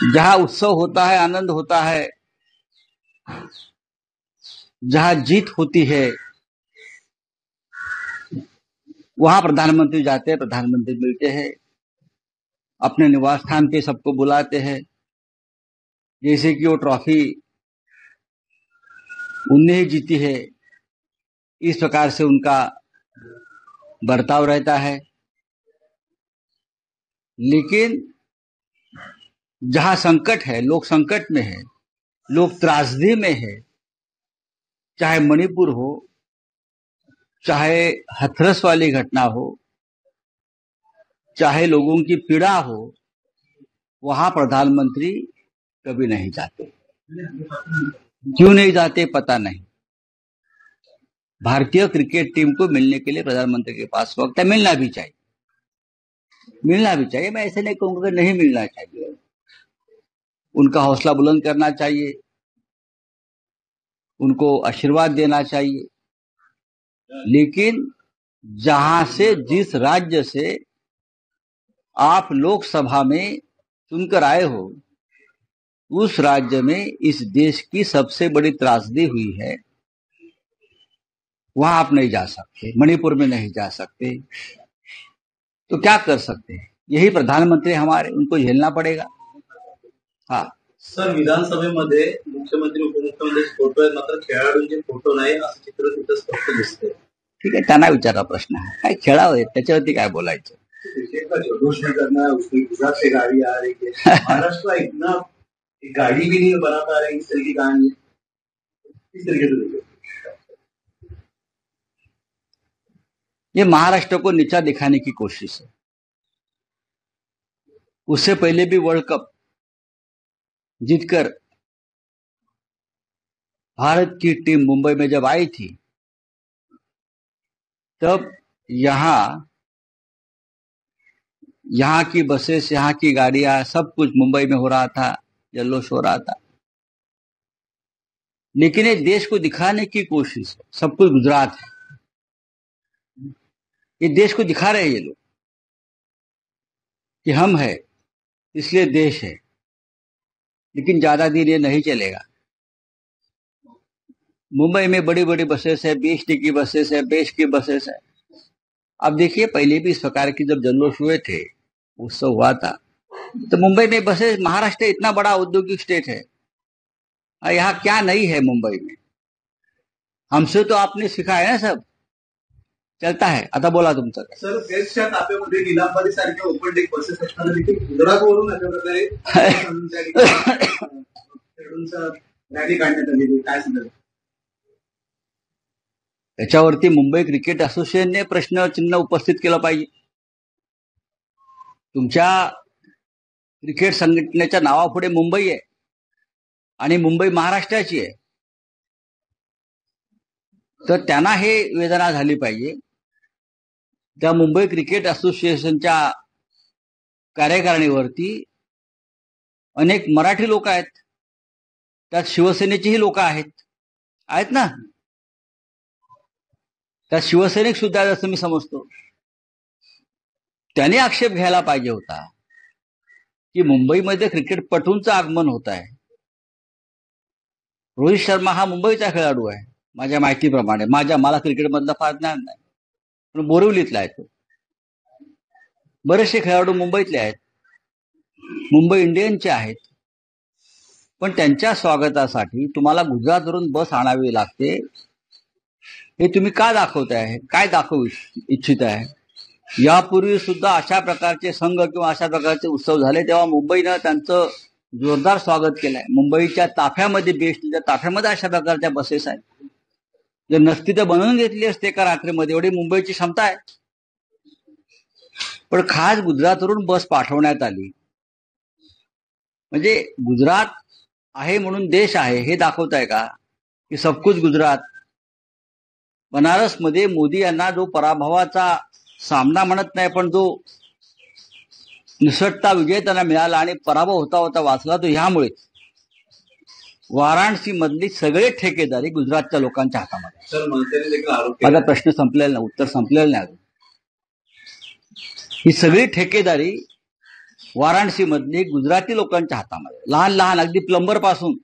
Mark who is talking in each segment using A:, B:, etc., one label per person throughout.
A: जहां उत्सव होता है, आनंद होता है, जहां जीत होती है, वहां प्रधानमंत्री जाते हैं, प्रधानमंत्री मिलते हैं, अपने निवास स्थान पे सबको बुलाते हैं, जैसे कि वो ट्रॉफी उनने ही जीती है, इस प्रकार से उनका बर्ताव रहता है। लेकिन जहां संकट है, लोग संकट में है, लोग त्रासदी में है, चाहे मणिपुर हो, चाहे हथरस वाली घटना हो, चाहे लोगों की पीड़ा हो, वहां प्रधानमंत्री कभी नहीं जाते। क्यों नहीं जाते पता नहीं। भारतीय क्रिकेट टीम को मिलने के लिए प्रधानमंत्री के पास वक्त है, मिलना भी चाहिए, मिलना भी चाहिए। मैं ऐसे नहीं कहूंगा कि नहीं मिलना चाहिए, उनका हौसला बुलंद करना चाहिए, उनको आशीर्वाद देना चाहिए। लेकिन जहां से, जिस राज्य से आप लोकसभा में चुनकर आए हो, उस राज्य में इस देश की सबसे बड़ी त्रासदी हुई है, वहां आप नहीं जा सकते, मणिपुर में नहीं जा सकते, तो क्या कर सकते हैं? यही प्रधानमंत्री हमारे, उनको झेलना पड़ेगा। हाँ
B: सर, विधानसभेमध्ये मुख्यमंत्री उपमुख्यमंत्री फोटो आहेत, मात्र खेळाडूंचे फोटो नाही, असं चित्र तिथं स्पष्ट दिसतंय।
A: ठीक आहे, त्यांना विचारा प्रश्न आहे, काय खेळावं त्याच्यावरती काय बोलायचं?
B: क्रिकेट का जल्लोष नहीं करना है, उसमें गुजरात से गाड़ी आ रही है, महाराष्ट्र इतना गाड़ी भी नहीं बना पा रहे, इस तरह की कहानी है, इस तरीके से
A: ये महाराष्ट्र को नीचा दिखाने की कोशिश है। उससे पहले भी वर्ल्ड कप जीतकर भारत की टीम मुंबई में जब आई थी, तब यहाँ की बसेस, यहाँ की गाड़ियां, सब कुछ मुंबई में हो रहा था, जल्लोष हो रहा था। लेकिन ये देश को दिखाने की कोशिश है, सब कुछ गुजरात है, ये देश को दिखा रहे हैं ये लोग कि हम है, इसलिए देश है। लेकिन ज्यादा दिन ये नहीं चलेगा। मुंबई में बड़ी बड़ी बसेस है, बीएसटी की बसेस है, बेस्ट की बसेस है। अब देखिए, पहले भी इस प्रकार की जब जल्लोष हुए थे, उत्सव हुआ था, तो मुंबई में बसेस, महाराष्ट्र इतना बड़ा औद्योगिक स्टेट है, यहाँ क्या नहीं है मुंबई में? हमसे तो आपने सीखा है ना, सब चलता है। आता बोला तुमचं काय?
B: सर, बेस्टच्या ताफ्यामध्ये निलामबाजी सारख्या ओपन डेक बसेस असताना देखील गुजरातवरून अशा प्रकारे खेळाडूंचा रॅली काढण्यात आली, काय सांगाल?
A: याच्यावरती मुंबई क्रिकेट असोसिएशनने प्रश्नचिन्ह उपस्थित केलं पाहिजे। तुमच्या क्रिकेट संघटनेच्या नावापुढे मुंबई आहे आणि मुंबई महाराष्ट्राची आहे, तर त्यांना हे वेदना झाली पाहिजे। त्या मुंबई क्रिकेट असोसिएशनच्या कार्यकारिणीवरती अनेक मराठी लोक आहेत, त्यात शिवसेनेचेही लोक आहेत ना, त्यात शिवसैनिक सुद्धा, जसं मी समजतो, त्याने आक्षेप घ्यायला पाहिजे होता की मुंबईमध्ये क्रिकेटपटूंचं आगमन होत आहे। रोहित शर्मा हा मुंबईचा खेळाडू आहे माझ्या माहितीप्रमाणे, मला क्रिकेटमधलं फार ज्ञान नाही, पण बोरिवलीतला आहे तो। बरेचसे खेळाडू मुंबईतले आहेत, मुंबई इंडियन्सचे आहेत, पण त्यांच्या स्वागतासाठी तुम्हाला गुजरातवरून बस आणावी लागते। हे तुम्ही का दाखवताय? काय दाखवू इच्छित आहे? यापूर्वी सुद्धा अशा प्रकारचे संघ किंवा अशा प्रकारचे उत्सव झाले, तेव्हा मुंबईनं त्यांचं जोरदार स्वागत केलंय। मुंबईच्या ताफ्यामध्ये, बेस्टच्या ताफ्यामध्ये अशा प्रकारच्या बसेस आहेत। जर नसती तर बनवून घेतली असते का रात्रीमध्ये? एवढी मुंबईची क्षमता आहे। पण खास गुजरातवरून बस पाठवण्यात आली, म्हणजे गुजरात आहे म्हणून देश आहे हे दाखवताय का? की सब कुछ गुजरात? बनारसमध्ये मोदी यांना जो पराभवाचा सामना म्हणत नाही, पण जो निसटता विजय त्यांना मिळाला आणि पराभव होता होता वाचला, तो ह्यामुळे वाराणसी मधली सगळे ठेकेदारी गुजरातच्या लोकांच्या हातामध्ये। माझा प्रश्न संपलेला नाही, उत्तर संपलेलं नाही। ही सगळी ठेकेदारी वाराणसी मधली गुजराती लोकांच्या हातामध्ये, लहान लहान अगदी प्लंबर पासून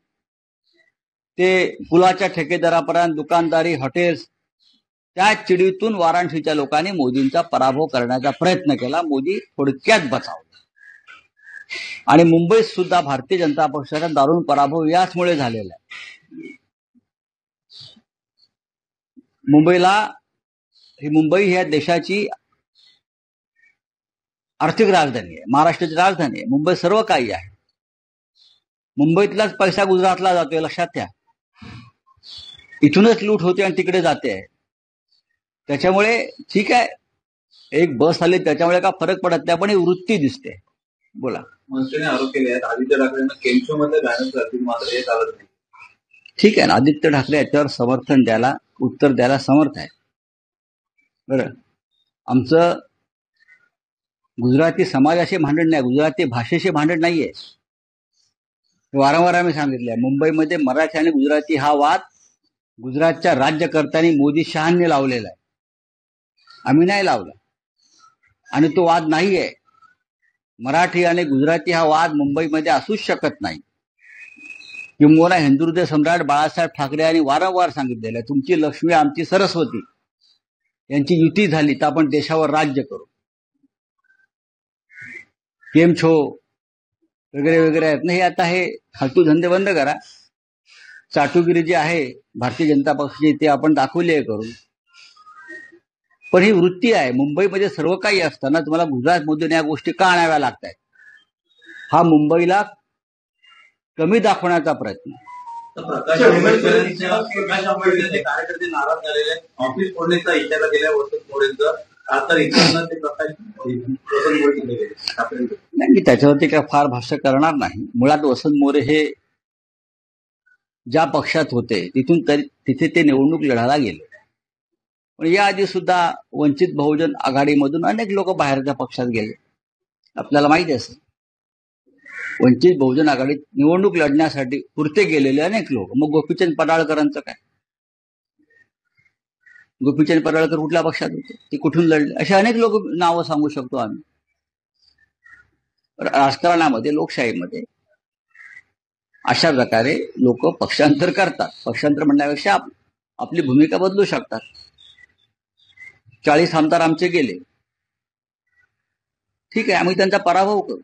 A: ते पुलाच्या ठेकेदारापर्यंत, दुकानदारी, हॉटेल्स, त्या चिडीतून वाराणसीच्या लोकांनी मोदींचा पराभव करण्याचा प्रयत्न केला. मोदी थोडक्यात बचावले. आणि मुंबईत सुद्धा भारतीय जनता पक्षाचा दारुण पराभव याचमुळे झालेला आहे. मुंबई ह्या देशाची आर्थिक राजधानी आहे, महाराष्ट्राची राजधानी आहे. मुंबई सर्व काही आहे. मुंबईतलाच पैसा गुजरातला जातोय, लक्षात घ्या. इथूनच लूट होते आणि तिकडे जाते. त्याच्यामुळे ठीक आहे, एक बस आली त्याच्यामुळे का फरक पडत नाही, पण ही वृत्ती दिसते. बोला.
B: मनसेने आरोप केले आहेत आदित्य ठाकरेंना केमशो मध्ये गायब करतील, मात्र हे चालत नाही.
A: ठीक आहे ना, आदित्य ठाकरे याच्यावर समर्थन द्यायला, उत्तर द्यायला समर्थ आहे. बरं, आमचं गुजराती समाजाशी भांडण नाही, गुजराती भाषेशी भांडण नाहीये. वारंवार आम्ही सांगितलंय, मुंबईमध्ये मराठी आणि गुजराती हा वाद गुजरातच्या राज्यकर्त्यांनी मोदी शहांनी लावलेला आहे, आम्ही नाही लावला. आणि तो वाद नाहीये. मराठी आणि गुजराती हा वाद मुंबईमध्ये असूच शकत नाही. किंबहुना हिंदुहृदय सम्राट बाळासाहेब ठाकरे यांनी वारंवार सांगितलेलं आहे, तुमची लक्ष्मी आमची सरस्वती यांची युती झाली तर आपण देशावर राज्य करू. केमछो वगैरे वगैरे आहेत ना, हे आता हे फालतू धंदे बंद करा. चाटुगिरी जी आहे भारतीय जनता पक्षाची ते आपण दाखवली आहे करून. पण ही वृत्ती आहे. मुंबईमध्ये सर्व काही असताना तुम्हाला गुजरातमधून या गोष्टी का आणाव्या लागतात, हा मुंबईला कमी दाखवण्याचा प्रयत्न.
B: प्रकाश आंबेडकरांचे कार्यकर्ते नाराज झालेले, ऑफिस फोडण्याचा इशारा दिला वसंत मोरेंचा. आता इतरांना ते प्रकाश वसंत मोरे
A: नाही, मी त्याच्यावरती काय फार भाष्य करणार नाही. मुळात वसंत मोरे हे ज्या पक्षात होते तिथे ते निवडणूक लढायला गेले. पण याआधी सुद्धा वंचित बहुजन आघाडीमधून अनेक लोक बाहेरच्या पक्षात गेले, आपल्याला माहिती असेल. वंचित बहुजन आघाडीत निवडणूक लढण्यासाठी पुरते गेलेले अनेक लोक. मग गोपीचंद पडळकरांचं काय? गोपीचंद पडळकर कुठल्या पक्षात होते, ते कुठून लढले, असे अनेक लोक नावं सांगू शकतो आम्ही. राजकारणामध्ये, लोकशाहीमध्ये अशा प्रकारे लोक पक्षांतर करतात. पक्षांतर म्हणण्यापेक्षा आपली भूमिका बदलू शकतात. 40 आमदार आमचे गेले, ठीक आहे, आम्ही त्यांचा पराभव करू.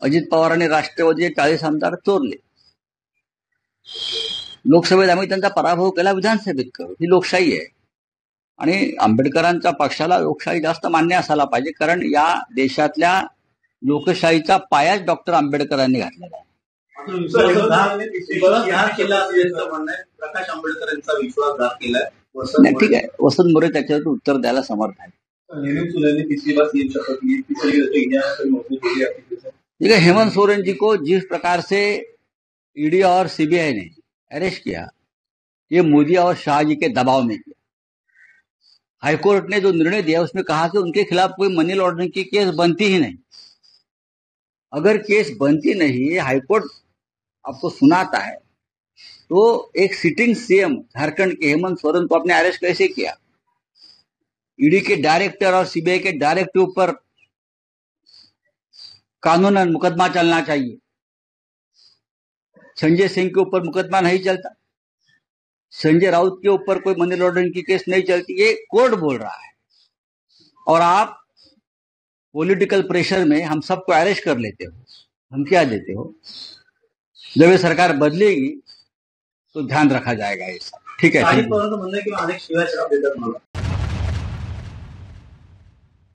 A: अजित पवारांनी राष्ट्रवादीचे 40 आमदार चोरले, लोकसभेत आम्ही त्यांचा पराभव केला, विधानसभेत करू. ही लोकशाही आहे. आणि आंबेडकरांच्या पक्षाला लोकशाही जास्त मान्य असायला पाहिजे, कारण या देशातल्या लोकशाहीचा पायाच डॉक्टर आंबेडकरांनी घातलेला आहे.
B: प्रकाश आंबेडकर यांचा विश्वासघात केलाय.
A: ठीक आहे, वसंत मोरे त्याच्यावर उत्तर द्यायला समर्थ आहे. ठीक है, हेमंत सोरेन जी को जिस प्रकार से ईडी और सीबीआई ने अरेस्ट किया, ये मोदी और शाह जी के दबाव में किया. हाईकोर्ट ने जो निर्णय दिया उसमें कहा कि उनके खिलाफ कोई मनी लॉन्ड्रिंग की केस बनती ही नहीं. अगर केस बनती नहीं, हाईकोर्ट आपको सुनाता है, तो एक सिटिंग सीएम झारखंड के हेमंत सोरेन को आपने अरेस्ट कैसे किया? ईडी के डायरेक्टर और सीबीआई के डायरेक्टर ऊपर कानूनन मुकदमा चलना चाहिए. संजय सिंह के ऊपर मुकदमा नहीं चलता, संजय राउत के ऊपर कोई मनी लॉन्ड्रिंग की केस नहीं चलती, ये कोर्ट बोल रहा है. और आप पॉलिटिकल प्रेशर में हम सबको अरेस्ट कर लेते हो, हम क्या देते हो. जब ये सरकार बदलेगी तो ध्यान रखा जाएगा ये सब. ठीक है.